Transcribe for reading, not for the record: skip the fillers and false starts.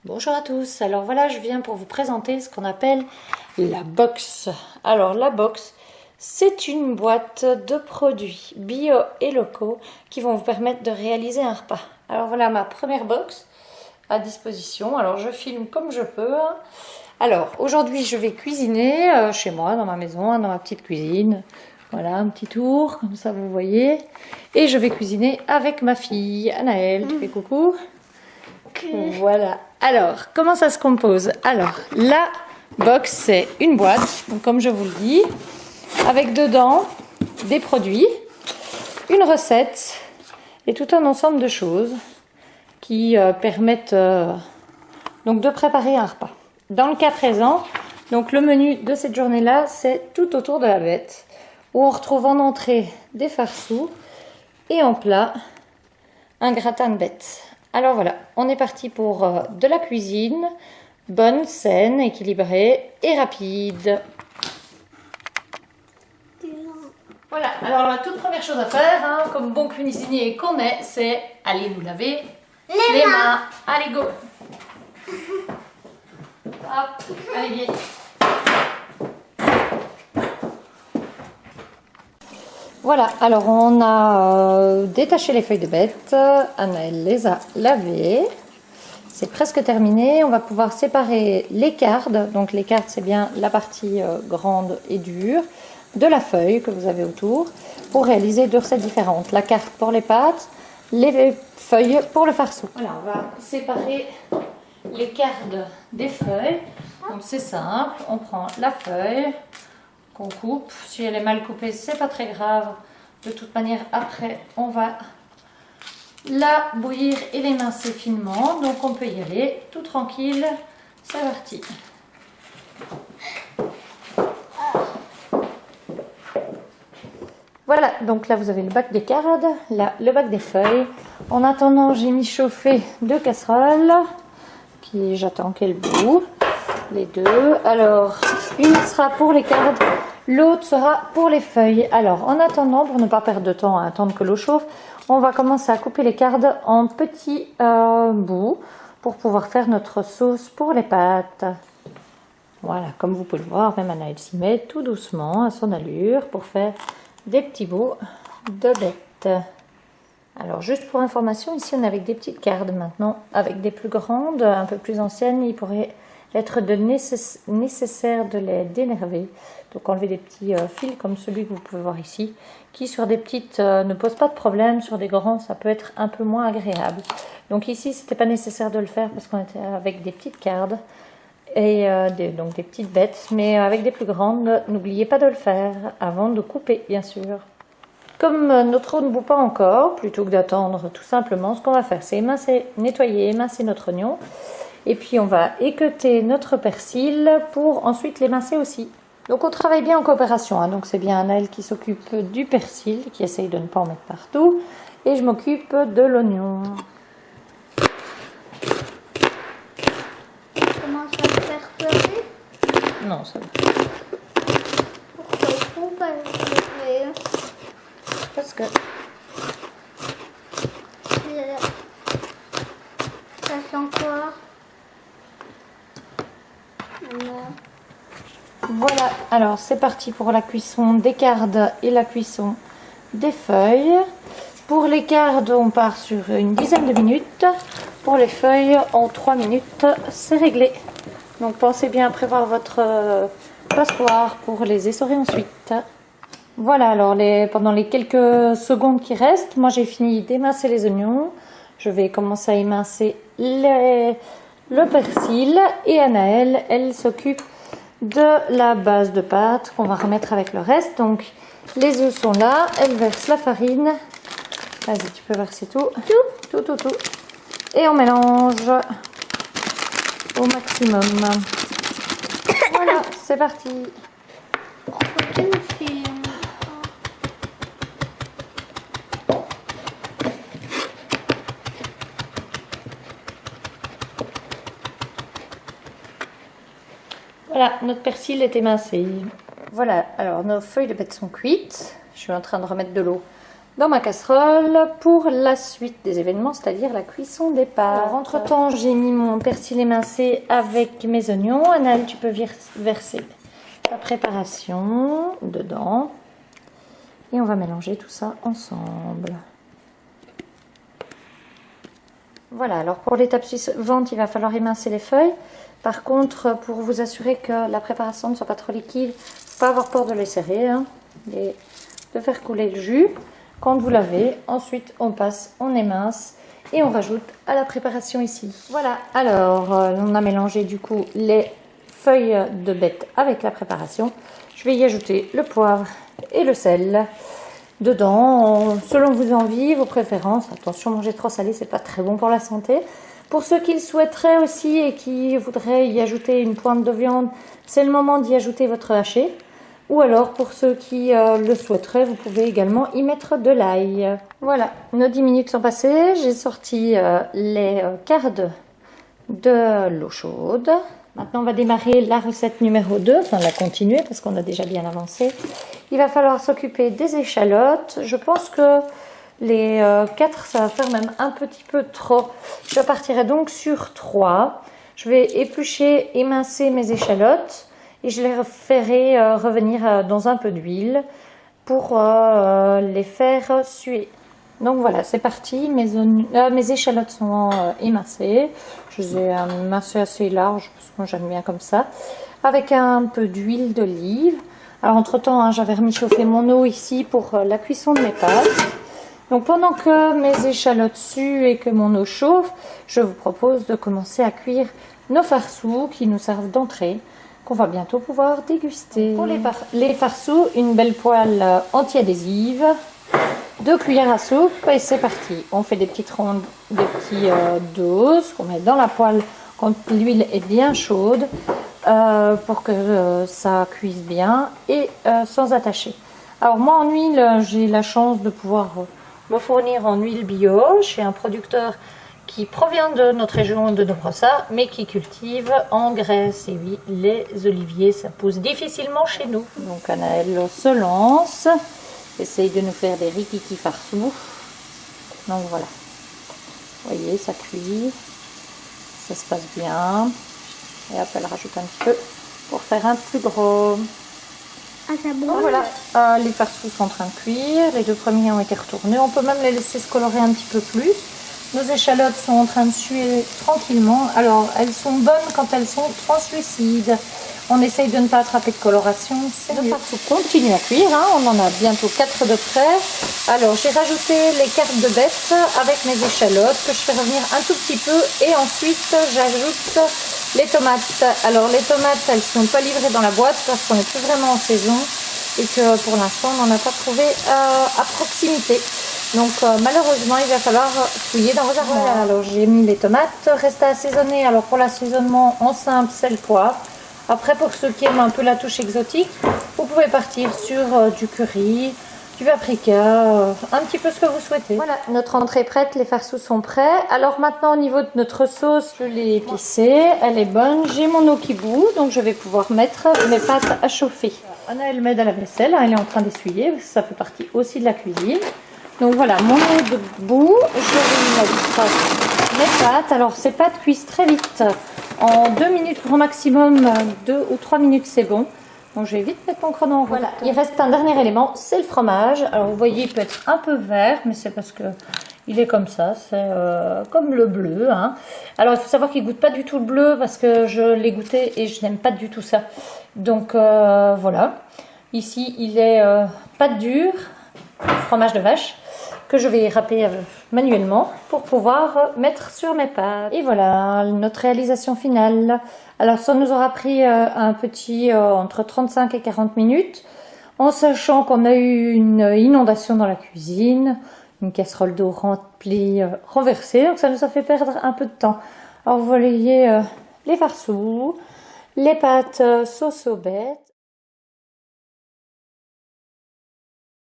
Bonjour à tous, alors voilà, je viens pour vous présenter ce qu'on appelle la box. Alors la box, c'est une boîte de produits bio et locaux qui vont vous permettre de réaliser un repas. Alors voilà ma première box à disposition, alors je filme comme je peux. Alors aujourd'hui je vais cuisiner chez moi, dans ma maison, dans ma petite cuisine. Voilà, un petit tour, comme ça vous voyez. Et je vais cuisiner avec ma fille, Anaëlle. Tu fais coucou? Voilà. Alors, comment ça se compose? Alors, la box, c'est une boîte, donc comme je vous le dis, avec dedans des produits, une recette et tout un ensemble de choses qui permettent donc de préparer un repas. Dans le cas présent, donc le menu de cette journée-là, c'est tout autour de la bête, où on retrouve en entrée des farceaux et en plat un gratin de bête. Alors voilà, on est parti pour de la cuisine, bonne, saine, équilibrée et rapide. Voilà, alors la toute première chose à faire, comme bon cuisinier qu'on est, c'est aller nous laver les mains. Allez, go. Hop, allez, vite. Voilà, alors on a détaché les feuilles de bête, Anaëlle les a lavées, c'est presque terminé, on va pouvoir séparer les cardes, donc les cardes c'est bien la partie grande et dure, de la feuille que vous avez autour, pour réaliser deux recettes différentes, la carte pour les pâtes, les feuilles pour le farceau. Voilà, on va séparer les cardes des feuilles, donc c'est simple, on prend la feuille, qu'on coupe. Si elle est mal coupée, c'est pas très grave. De toute manière, après, on va la bouillir et l'émincer finement. Donc, on peut y aller tout tranquille. C'est parti. Voilà, donc là, vous avez le bac des cardes, là, le bac des feuilles. En attendant, j'ai mis chauffer deux casseroles. Puis, j'attends qu'elles bouent. Les deux. Alors, une sera pour les cardes, l'autre sera pour les feuilles. Alors, en attendant, pour ne pas perdre de temps à attendre que l'eau chauffe, on va commencer à couper les cardes en petits bouts pour pouvoir faire notre sauce pour les pâtes. Voilà, comme vous pouvez le voir, même Anaëlle s'y met tout doucement à son allure pour faire des petits bouts de bête. Alors, juste pour information, ici on est avec des petites cardes maintenant, avec des plus grandes, un peu plus anciennes, il pourrait être nécessaire de les dénerver. Donc enlever des petits fils comme celui que vous pouvez voir ici, qui sur des petites ne posent pas de problème, sur des grands ça peut être un peu moins agréable. Donc ici c'était pas nécessaire de le faire parce qu'on était avec des petites cardes et donc des petites bêtes, mais avec des plus grandes, n'oubliez pas de le faire avant de couper bien sûr. Comme notre eau ne bout pas encore, plutôt que d'attendre tout simplement, ce qu'on va faire c'est émincer, nettoyer, émincer notre oignon. Et puis on va équeuter notre persil pour ensuite l'émincer aussi. Donc on travaille bien en coopération, donc c'est bien Anaëlle qui s'occupe du persil, qui essaye de ne pas en mettre partout. Et je m'occupe de l'oignon. Comment ça va faire pleurer? Non, ça va. Pourquoi pleurer? Parce que... Ça sent quoi? Voilà, alors c'est parti pour la cuisson des cardes et la cuisson des feuilles. Pour les cardes, on part sur une dizaine de minutes. Pour les feuilles, en 3 minutes, c'est réglé. Donc pensez bien à prévoir votre passoire pour les essorer ensuite. Voilà, alors pendant les quelques secondes qui restent, moi j'ai fini d'émincer les oignons. Je vais commencer à émincer le persil et Anaëlle, elle s'occupe de la base de pâte qu'on va remettre avec le reste. Donc les œufs sont là, elle verse la farine. Vas-y, tu peux verser tout. Tout. Et on mélange au maximum. Voilà, c'est parti. Voilà, notre persil est émincé. Voilà, alors nos feuilles de bête sont cuites. Je suis en train de remettre de l'eau dans ma casserole pour la suite des événements, c'est-à-dire la cuisson des pâtes. Alors, entre-temps, j'ai mis mon persil émincé avec mes oignons. Anaëlle, tu peux verser la préparation dedans. Et on va mélanger tout ça ensemble. Voilà, alors pour l'étape suivante, il va falloir émincer les feuilles. Par contre, pour vous assurer que la préparation ne soit pas trop liquide, il ne faut pas avoir peur de les serrer, hein, et de faire couler le jus. Quand vous l'avez, ensuite on passe, on émince et on rajoute à la préparation ici. Voilà, alors on a mélangé du coup les feuilles de bête avec la préparation. Je vais y ajouter le poivre et le sel. Dedans, selon vos envies, vos préférences. Attention, manger trop salé, c'est pas très bon pour la santé. Pour ceux qui le souhaiteraient aussi et qui voudraient y ajouter une pointe de viande, c'est le moment d'y ajouter votre haché. Ou alors, pour ceux qui le souhaiteraient, vous pouvez également y mettre de l'ail. Voilà, nos 10 minutes sont passées. J'ai sorti les cardes de l'eau chaude. Maintenant, on va démarrer la recette numéro 2, enfin la continuer parce qu'on a déjà bien avancé. Il va falloir s'occuper des échalotes. Je pense que les 4, ça va faire même un petit peu trop. Je partirai donc sur 3. Je vais éplucher, émincer mes échalotes et je les ferai revenir dans un peu d'huile pour les faire suer. Donc voilà, c'est parti, mes échalotes sont émincées. Je les ai émincées assez larges, parce que moi j'aime bien comme ça. Avec un peu d'huile d'olive. Alors entre temps, hein, j'avais remis chauffer mon eau ici pour la cuisson de mes pâtes. Donc pendant que mes échalotes suent et que mon eau chauffe, je vous propose de commencer à cuire nos farceaux qui nous servent d'entrée, qu'on va bientôt pouvoir déguster. Pour les farceaux, une belle poêle anti-adhésive. 2 cuillères à soupe et c'est parti. On fait des petites rondes, des petites doses qu'on met dans la poêle quand l'huile est bien chaude pour que ça cuise bien et sans attacher. Alors moi en huile, j'ai la chance de pouvoir me fournir en huile bio chez un producteur qui provient de notre région de Dobrossa mais qui cultive en Grèce. Et oui, les oliviers, ça pousse difficilement chez nous. Donc Anaëlle se lance. Essaye de nous faire des rikiki farceaux. Donc voilà. Vous voyez, ça cuit. Ça se passe bien. Et hop, elle rajoute un petit peu pour faire un plus gros. Ah, ça brûle. Donc voilà, les farceaux sont en train de cuire. Les 2 premiers ont été retournés. On peut même les laisser se colorer un petit peu plus. Nos échalotes sont en train de suer tranquillement. Alors, elles sont bonnes quand elles sont translucides. On essaye de ne pas attraper de coloration. Le farceau continue à cuire, hein. On en a bientôt 4 de près. Alors j'ai rajouté les cartes de bête avec mes échalotes que je fais revenir un tout petit peu. Et ensuite j'ajoute les tomates. Alors les tomates, elles ne sont pas livrées dans la boîte parce qu'on n'est plus vraiment en saison. Et que pour l'instant on n'en a pas trouvé à proximité. Donc malheureusement il va falloir fouiller dans vos armoires. Voilà, alors j'ai mis les tomates. Reste à assaisonner. Alors pour l'assaisonnement en simple, c'est le poivre. Après, pour ceux qui aiment un peu la touche exotique, vous pouvez partir sur du curry, du paprika, un petit peu ce que vous souhaitez. Voilà, notre entrée est prête, les farceaux sont prêts. Alors maintenant, au niveau de notre sauce, je l'ai épicée, elle est bonne. J'ai mon eau qui bout, donc je vais pouvoir mettre mes pâtes à chauffer. Anaëlle m'aide à la vaisselle, elle est en train d'essuyer, ça fait partie aussi de la cuisine. Donc voilà, mon eau de bout, je vais mettre mes pâtes. Alors ces pâtes cuisent très vite. En 2 minutes grand maximum, 2 ou 3 minutes c'est bon. Donc je vais vite mettre mon chrono en route. Voilà, il reste un dernier élément, c'est le fromage. Alors vous voyez, il peut être un peu vert, mais c'est parce que il est comme ça, c'est comme le bleu, hein. Alors il faut savoir qu'il ne goûte pas du tout le bleu parce que je l'ai goûté et je n'aime pas du tout ça. Donc voilà, ici il est pâte dure, fromage de vache, que je vais râper manuellement pour pouvoir mettre sur mes pâtes. Et voilà notre réalisation finale. Alors ça nous aura pris un petit entre 35 et 40 minutes, en sachant qu'on a eu une inondation dans la cuisine, une casserole d'eau remplie, renversée, donc ça nous a fait perdre un peu de temps. Alors vous voyez les farceaux, les pâtes sauce aux bêtes.